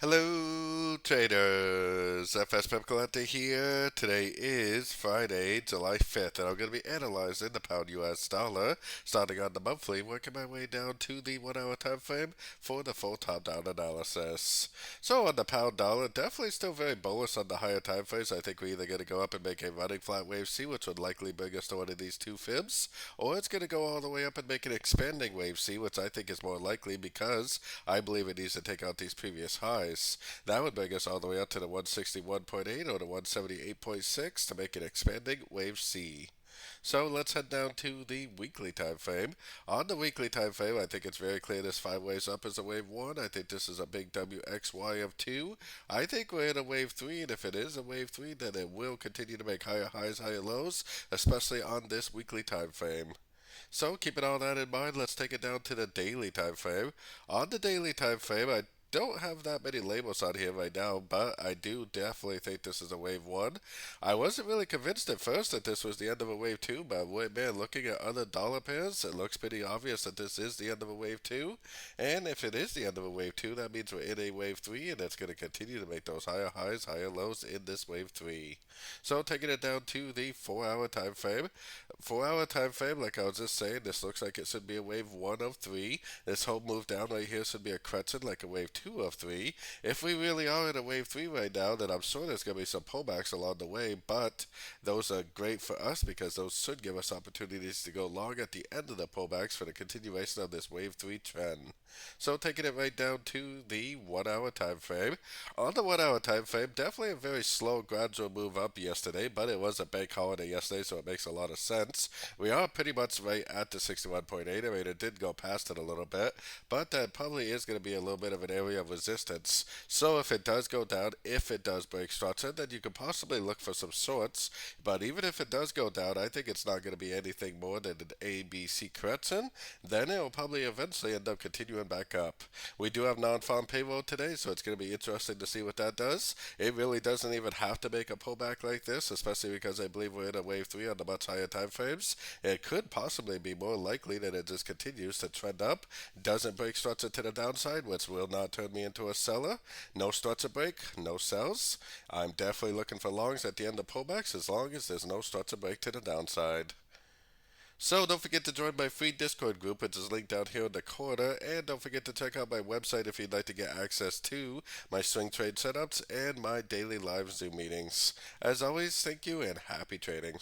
Hello, traders. FX Pip Collector here. Today is Friday, July 5th, and I'm going to be analyzing the pound US dollar, starting on the monthly, working my way down to the 1 hour time frame for the full top down analysis. So, on the pound dollar, definitely still very bullish on the higher time frames. I think we're either going to go up and make a running flat wave C, which would likely bring us to one of these two fibs, or it's going to go all the way up and make an expanding wave C, which I think is more likely because I believe it needs to take out these previous highs. That would bring us all the way up to the 161.8 or the 178.6 to make an expanding wave C. So let's head down to the weekly time frame. On the weekly time frame, I think it's very clear this 5 ways up is a wave 1. I think this is a big WXY of 2. I think we're in a wave 3, and if it is a wave 3, then it will continue to make higher highs, higher lows, especially on this weekly time frame. So keeping all that in mind, let's take it down to the daily time frame. On the daily time frame, I don't have that many labels on here right now, but I do definitely think this is a wave 1. I wasn't really convinced at first that this was the end of a wave 2, but man, looking at other dollar pairs, it looks pretty obvious that this is the end of a wave 2. And if it is the end of a wave 2, that means we're in a wave 3, and it's going to continue to make those higher highs, higher lows in this wave 3. So taking it down to the 4 hour time frame. 4 hour time frame, like I was just saying, this looks like it should be a wave 1 of 3. This whole move down right here should be a crescent like a wave 2 of 3. If we really are in a wave 3 right now, then I'm sure there's going to be some pullbacks along the way, but those are great for us because those should give us opportunities to go long at the end of the pullbacks for the continuation of this wave 3 trend. So taking it right down to the 1 hour time frame. On the 1 hour time frame, definitely a very slow gradual move up yesterday, but it was a bank holiday yesterday, so it makes a lot of sense. We are pretty much right at the 61.8. I mean, it did go past it a little bit, but that probably is going to be a little bit of an area of resistance. So if it does go down, if it does break structure, then you could possibly look for some shorts. But even if it does go down, I think it's not going to be anything more than an ABC correction. Then it will probably eventually end up continuing back up. We do have non-farm payroll today, so it's going to be interesting to see what that does. It really doesn't even have to make a pullback like this, especially because I believe we're in a wave 3 on the much higher time frames. It could possibly be more likely that it just continues to trend up, doesn't break structure to the downside, which will not turn me into a seller. No structure break, no sells. I'm definitely looking for longs at the end of pullbacks as long as there's no structure break to the downside. So don't forget to join my free Discord group, which is linked down here in the corner, and don't forget to check out my website if you'd like to get access to my swing trade setups and my daily live Zoom meetings. As always, thank you and happy trading.